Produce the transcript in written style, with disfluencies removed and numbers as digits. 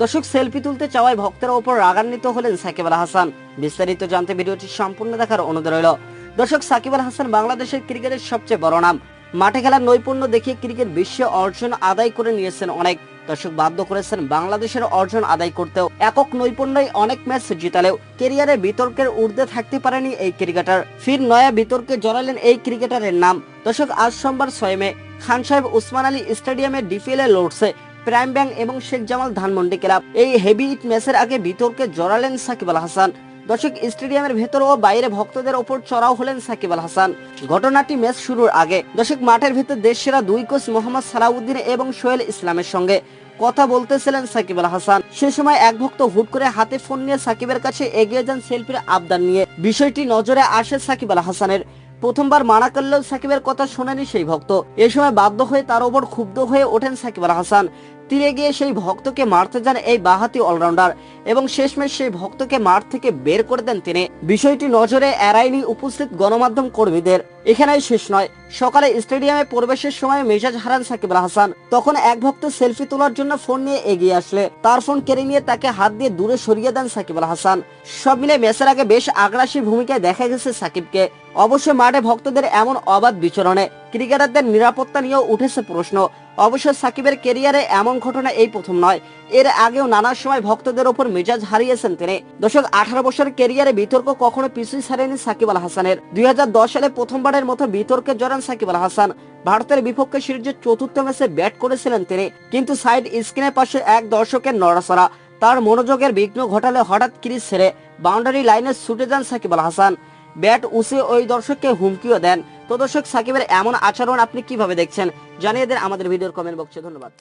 দর্শক, সেলফি তুলতে চাওয়ায় ভক্তের ওপর রাগান্বিত হলেন সাকিব আল হাসান। বিস্তারিত জানতে ভিডিওটি সম্পূর্ণ দেখার অনুরোধ রইল। দর্শক, সাকিব আল হাসান বাংলাদেশের ক্রিকেটের সবচেয়ে বড় নাম। মাঠে খেলার নৈপুণ্য দেখিয়ে ক্রিকেট বিশ্বে অর্জন আদায় করে নিয়েছেন অনেক। দর্শক, বাধ্য করেছেন বাংলাদেশের অর্জন আদায় করতেও। একক নৈপুণ্যই অনেক ম্যাচ জিতালেও ক্যারিয়ারে বিতর্কের ঊর্ধ্বে থাকতে পারেনি এই ক্রিকেটার। ফির নয়া বিতর্কে জড়ালেন এই ক্রিকেটারের নাম। দর্শক, আজ সোমবার 6 মে খান সাহেব ওসমান আলী স্টেডিয়ামে ডিপিএল এ লড়ছে প্রাইম ব্যাংক এবং শেখ জামাল ধানমন্ডি ক্লাব। এই হেভি হিট ম্যাচের আগে বিতর্কে জড়ালেন সাকিব আল হাসান। দর্শক, স্টেডিয়ামের ভেতর ও বাইরে ভক্তদের ওপর চড়াও হলেন সাকিব আল হাসান। ঘটনাটি ম্যাচ শুরুর আগে। দর্শক, মাঠের ভেতর দেশসেরা দুই কোচ মোহাম্মদ সালাউদ্দিন এবং সোহেল ইসলামের সঙ্গে কথা বলতেছিলেন সাকিব আল হাসান। সে সময় এক ভক্ত হুট করে হাতে ফোন নিয়ে সাকিবের কাছে এগিয়ে যান সেলফির আবদার নিয়ে। বিষয়টি নজরে আসে সাকিব আল হাসানের। প্রথমবার মানা করলেও সাকিবের কথা শোনেনি সেই ভক্ত। এ সময় বাধ্য হয়ে তার ওপর ক্ষুব্ধ হয়ে ওঠেন সাকিব আল হাসান। তীরে গিয়ে সেই ভক্তকে মারতে যান এই বাহাতি অলরাউন্ডার এবং শেষমেশ সেই ভক্তকে মাঠ থেকে বের করে দেন তিনি। বিষয়টি নজরে এড়ায়নি উপস্থিত গণমাধ্যম কর্মীদের। এখানেই শেষ নয়, সকালে স্টেডিয়ামে প্রবেশের সময় মেজাজ হারান সাকিব আল হাসান। তখন এক ভক্ত সেলফি তোলার জন্য ফোন নিয়ে এগিয়ে আসলে তার ফোন কেড়ে নিয়ে তাকে হাত দিয়ে দূরে সরিয়ে দেন সাকিব আল হাসান। সব মিলে ম্যাচের আগে বেশ আগ্রাসী ভূমিকায় দেখা গেছে সাকিবকে। অবশ্য মাঠে ভক্তদের এমন অবাধ বিচরণে ক্রিকেটারদের নিরাপত্তা নিয়েও উঠেছে প্রশ্ন। অবশ্য সাকিবের ক্যারিয়ারে এমন ঘটনা এই প্রথম নয়। এর আগেও নানা সময় ভক্তদের ওপর মেজাজ হারিয়েছেন তিনি। দর্শক, 18 বছরের ক্যারিয়ারে বিতর্ক কখনো পিছুই ছাড়েনি সাকিব আল হাসানের। 2010 সালে প্রথমবারের মতো বিতর্কে জড়ান সাকিব আল হাসান। ভারতের বিপক্ষে সিরিজের চতুর্থ ম্যাচে ব্যাট করেছিলেন তিনি, কিন্তু সাইড স্ক্রিনের পাশে এক দর্শকের নড়াচড়া তার মনোযোগের বিঘ্ন ঘটালে হঠাৎ ক্রিজ ছেড়ে বাউন্ডারি লাইনে ছুটে যান সাকিব আল হাসান। ব্যাট উঁচে ওই দর্শককে হুমকিও দেন। তো দর্শক, সাকিবের এমন আচরণ আপনি কিভাবে দেখছেন জানিয়ে দেন আমাদের ভিডিওর কমেন্ট বক্সে। ধন্যবাদ।